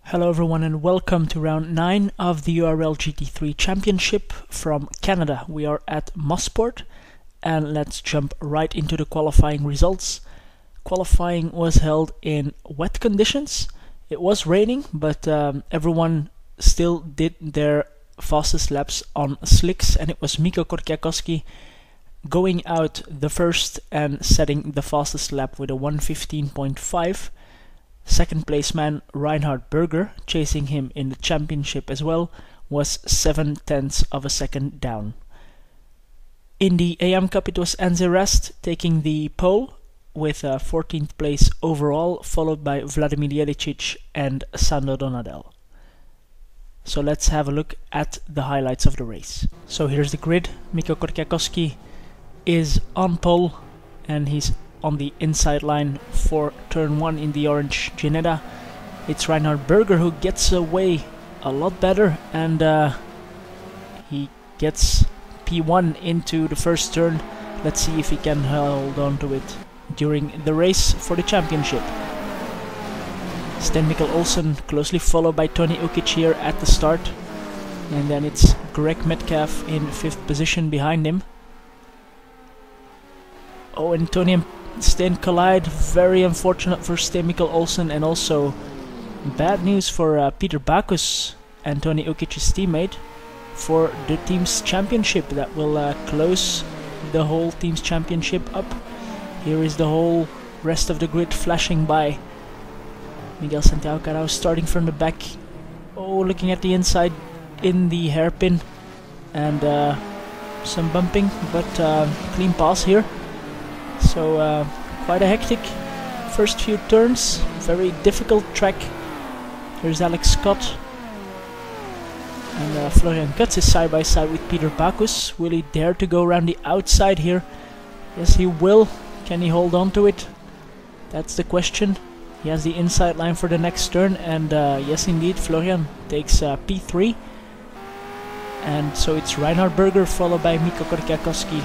Hello everyone and welcome to round 9 of the URL GT3 Championship from Canada. We are at Mosport and let's jump right into the qualifying results. Qualifying was held in wet conditions. It was raining, but everyone still did their fastest laps on slicks, and it was Mikko Korkiakowski going out the first and setting the fastest lap with a 1:15.5. Second place man Reinhard Berger, chasing him in the championship as well, was 7/10 of a second down. In the AM Cup it was Anze Rast taking the pole with a 14th place overall, followed by Vladimir Jelicic and Sandro Donadel. So let's have a look at the highlights of the race. So here's the grid. Mikko Korkiakowski is on pole and he's on the inside line for turn 1 in the orange Ginetta. It's Reinhard Berger who gets away a lot better, and he gets P1 into the first turn. Let's see if he can hold on to it during the race for the championship. Sten Mikkel Olsen closely followed by Tony Ukic here at the start, and then it's Greg Metcalf in 5th position behind him. Oh, and Tony and Sten collide. Very unfortunate for Sten Mikkel Olsen, and also bad news for Peter Backus and Tony Ukic's teammate for the team's championship. That will close the whole team's championship up. Here is the whole rest of the grid flashing by. Miguel Santiago Carao starting from the back. Oh, looking at the inside in the hairpin, and some bumping, but clean pass here. So quite a hectic first few turns, very difficult track. Here's Alex Scott, and Florian Kutz is side by side with Peter Backus. Will he dare to go around the outside here? Yes, he will. Can he hold on to it? That's the question. He has the inside line for the next turn, and yes indeed, Florian takes P3. And so it's Reinhard Berger followed by Mikko Korkiakowski.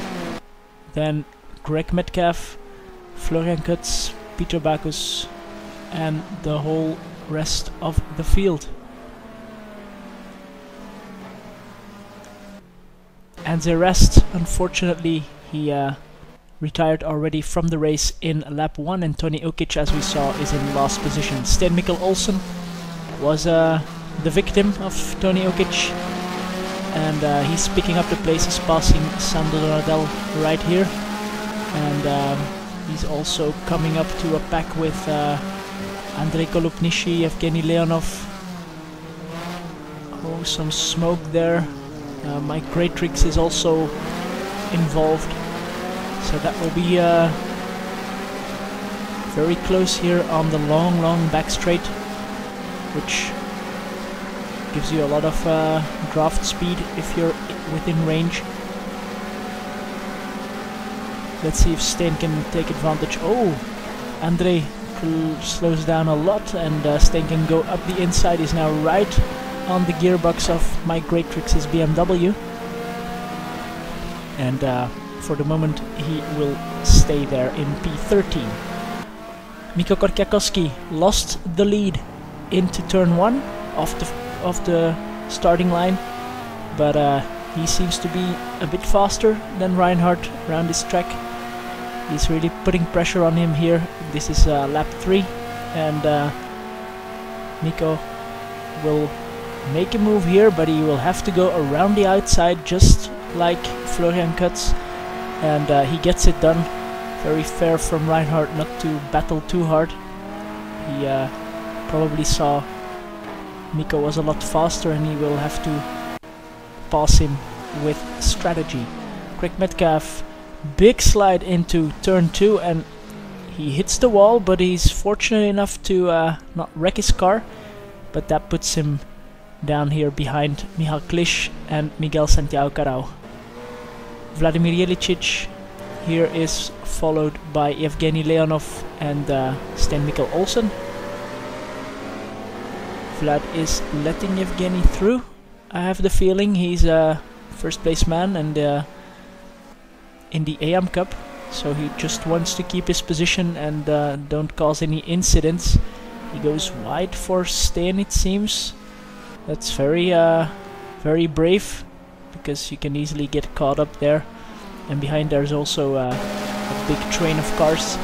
Then Greg Metcalf, Florian Kutz, Peter Backus, and the whole rest of the field. Anze Rast, unfortunately, he retired already from the race in lap 1, and Tony Ukic, as we saw, is in last position. Sten Mikkel Olsen was the victim of Tony Ukic, and he's picking up the places, passing Sandro Donadel right here. And he's also coming up to a pack with Andrei Kolupnishi, Evgeny Leonov. Oh, some smoke there. Mike Greatrix is also involved. So that will be very close here on the long back straight, which gives you a lot of draft speed if you're within range. Let's see if Sten can take advantage. Oh, Andrei slows down a lot, and Sten can go up the inside. He's now right on the gearbox of Mike Greatrix's BMW. And for the moment he will stay there in P13. Mikko Korkiakowski lost the lead into turn 1 off the starting line, but he seems to be a bit faster than Reinhard around this track. He's really putting pressure on him here. This is lap 3, and Mikko will make a move here, but he will have to go around the outside just like Florian Kutz, and he gets it done. Very fair from Reinhard not to battle too hard. He probably saw Mikko was a lot faster, and he will have to pass him with strategy. Greg Metcalf, big slide into turn 2, and he hits the wall, but he's fortunate enough to not wreck his car, but that puts him down here behind Michal Klisch and Miguel Santiago Carao. Vladimir Jelicic here is followed by Evgeny Leonov and Sten Mikkel Olsen. Vlad is letting Evgeny through. I have the feeling he's a first place man, and in the AM Cup, so he just wants to keep his position and don't cause any incidents. He goes wide for Steen, it seems. That's very very brave, because you can easily get caught up there. And behind there's also a big train of cars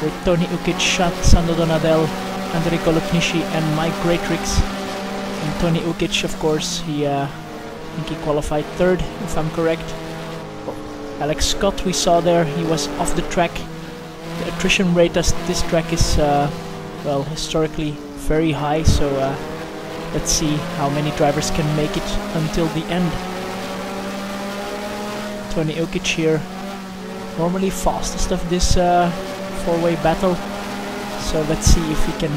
with Tony Ukic, Sando Donadel, Andrei Kolotnishi and Mike Greatrix. And Tony Ukic, of course, I think he qualified third, if I'm correct. Alex Scott we saw there, he was off the track. The attrition rate as this track is well, historically very high, so let's see how many drivers can make it until the end. Tony Ukic here, normally fastest of this four-way battle, so let's see if he can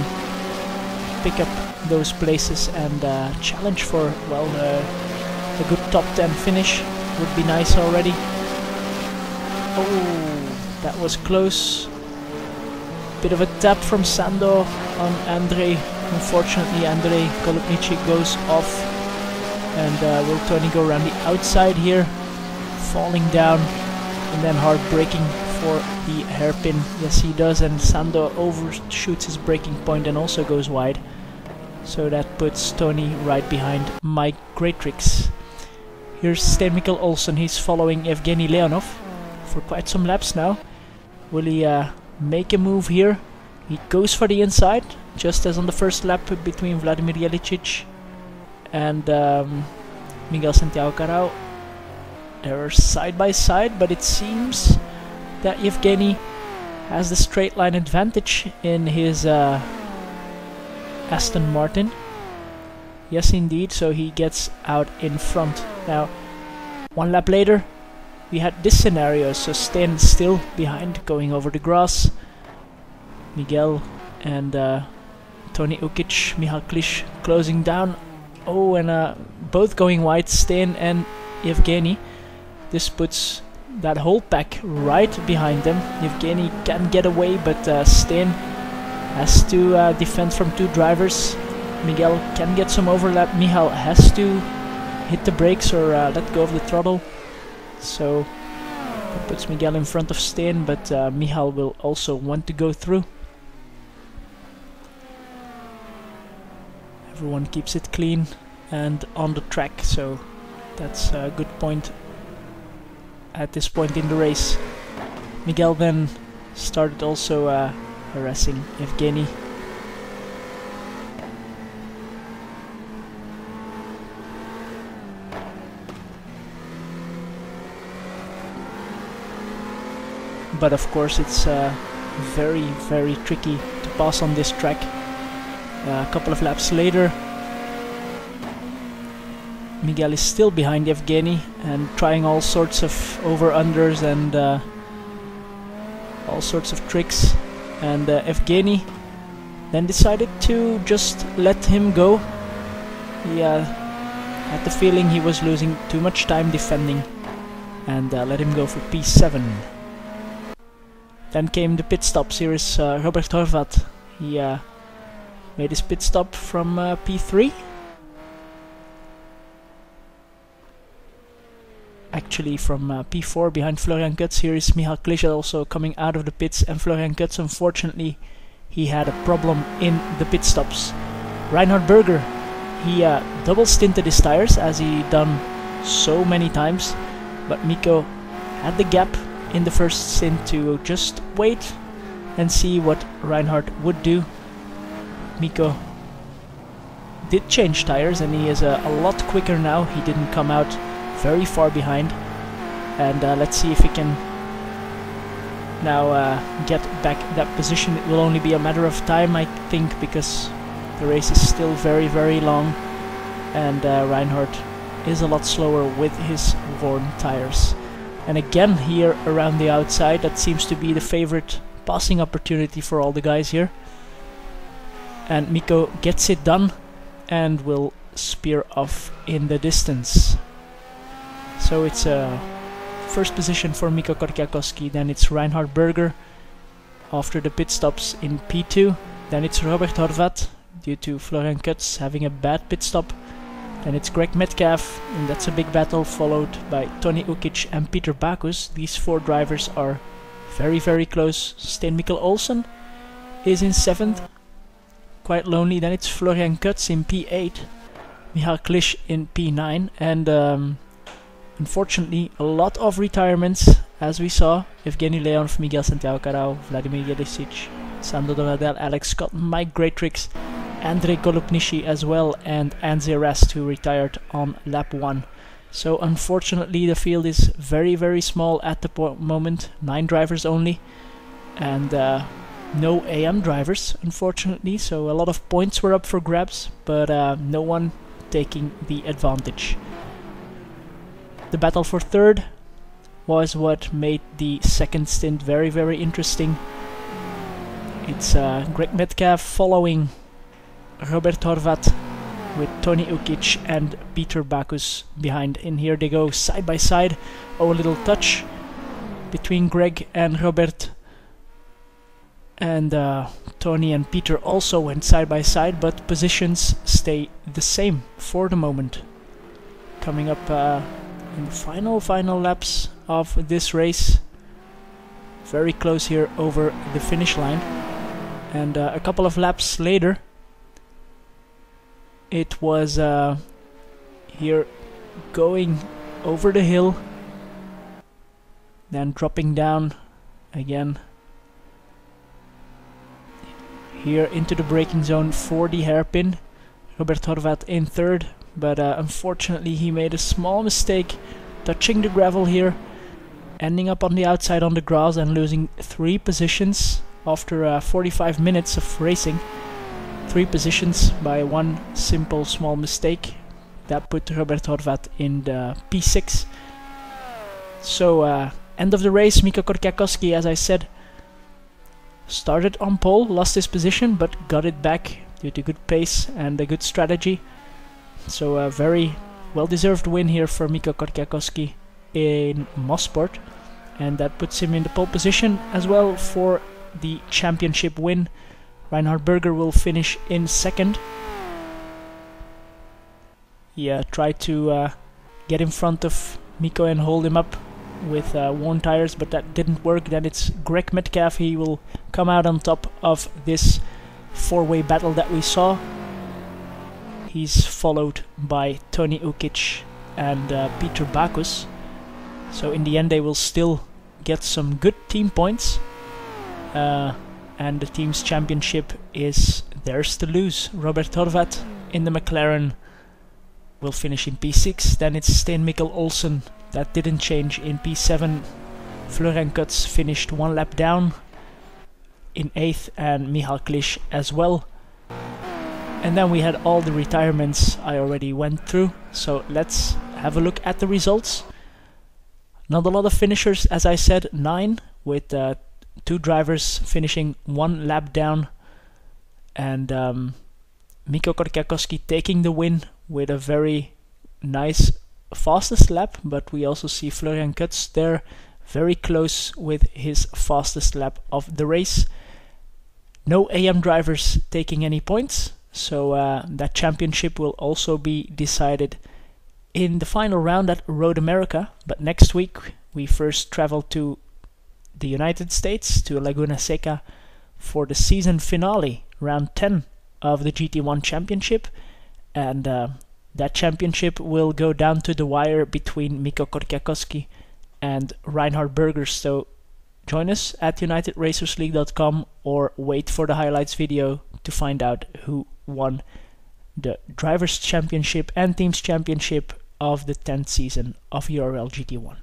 pick up those places and challenge for, well, a good top 10 finish would be nice already. Oh, that was close. Bit of a tap from Sando on Andrei. Unfortunately, Andrei Kolotnici goes off. And will Tony go around the outside here? Falling down and then hard braking for the hairpin. Yes, he does, and Sando overshoots his braking point and also goes wide. So that puts Tony right behind Mike Greatrix. Here's Sten Mikkel Olsen. He's following Evgeny Leonov for quite some laps now. Will he make a move here? He goes for the inside, just as on the first lap between Vladimir Jelicic and Miguel Santiago Carao. They're side by side, but it seems that Evgeny has the straight line advantage in his Aston Martin. Yes, indeed, so he gets out in front. Now, one lap later, we had this scenario, so Sten still behind, going over the grass. Miguel and Tony Ukic, Michal Klisch closing down. Oh, and both going wide, Sten and Evgeny. This puts that whole pack right behind them. Evgeny can get away, but Sten has to defend from two drivers. Miguel can get some overlap. Michal has to hit the brakes or let go of the throttle. So that puts Miguel in front of Sten, but Michal will also want to go through. Everyone keeps it clean and on the track, so that's a good point at this point in the race. Miguel then started also harassing Evgeny. But of course it's very, very tricky to pass on this track. A couple of laps later, Miguel is still behind Evgeny and trying all sorts of over-unders and all sorts of tricks. And Evgeny then decided to just let him go. He had the feeling he was losing too much time defending and let him go for P7. Then came the pit stops. Here is Robert Horvat. He made his pit stop from P3. Actually from P4 behind Florian Kutz. Here is Michal Klisch also coming out of the pits, and Florian Kutz, unfortunately, he had a problem in the pit stops. Reinhard Berger, he double stinted his tires as he done so many times, but Mikko had the gap in the first stint to just wait and see what Reinhard would do. Mikko did change tires and he is a lot quicker now. He didn't come out very far behind, and let's see if he can now get back that position. It will only be a matter of time, I think, because the race is still very, very long, and Reinhard is a lot slower with his worn tires. And again here around the outside, that seems to be the favorite passing opportunity for all the guys here. And Mikko gets it done and will spear off in the distance. So it's a first position for Mikko Korkiakowski, then it's Reinhard Berger after the pit stops in P2, then it's Robert Horvat due to Florian Kutz having a bad pit stop, then it's Greg Metcalf, and that's a big battle, followed by Tony Ukic and Peter Backus. These four drivers are very, very close. Sten Mikkel Olsen is in 7th. Quite lonely. Then it's Florian Kutz in P8. Michal Klisch in P9. And unfortunately, a lot of retirements, as we saw. Evgeny Leonov, Miguel Santiago Carao, Vladimir Jelisic, Sandro Donadel, Alex Scott, Mike Greatrix, Andrei Golubnishi as well, and Anze Rast, who retired on lap 1. So unfortunately the field is very, very small at the moment. 9 drivers only, and no AM drivers, unfortunately. So a lot of points were up for grabs, but no one taking the advantage. The battle for 3rd was what made the second stint very, very interesting. It's Greg Metcalfe following Robert Horvat with Tony Ukic and Peter Backus behind. In here they go side by side. Oh, a little touch between Greg and Robert. And Tony and Peter also went side by side, but positions stay the same for the moment. Coming up in the final laps of this race. Very close here over the finish line. And a couple of laps later, it was here going over the hill, then dropping down again here into the braking zone for the hairpin. Robert Horvat in 3rd, but unfortunately he made a small mistake touching the gravel here, ending up on the outside on the grass and losing 3 positions after 45 minutes of racing. 3 positions by one simple small mistake. That put Robert Horvat in the P6. So end of the race, Mikko Korkiakowski, as I said, started on pole, lost his position, but got it back due to good pace and a good strategy. So a very well-deserved win here for Mikko Korkiakowski in Mosport, and that puts him in the pole position as well for the championship win. Reinhard Berger will finish in 2nd. He tried to get in front of Mikko and hold him up with worn tires, but that didn't work. Then it's Greg Metcalfe. He will come out on top of this 4-way battle that we saw. He's followed by Tony Ukic and Peter Backus. So in the end they will still get some good team points. And the team's championship is theirs to lose. Robert Horvat in the McLaren will finish in P6. Then it's Sten Mikkel Olsen. That didn't change in P7. Florian Kutz finished 1 lap down in 8th, and Michal Klisch as well. And then we had all the retirements I already went through. So let's have a look at the results. Not a lot of finishers, as I said, 9, with 2 drivers finishing 1 lap down, and Mikko Korkiakowski taking the win with a very nice fastest lap, but we also see Florian Kutz there very close with his fastest lap of the race. No AM drivers taking any points, so that championship will also be decided in the final round at Road America. But next week we first travel to the United States, to Laguna Seca, for the season finale, round 10 of the GT1 Championship, and that championship will go down to the wire between Mikko Korkiakowski and Reinhard Berger. So join us at UnitedRacersLeague.com or wait for the highlights video to find out who won the Drivers' Championship and Teams' Championship of the 10th season of URL GT1.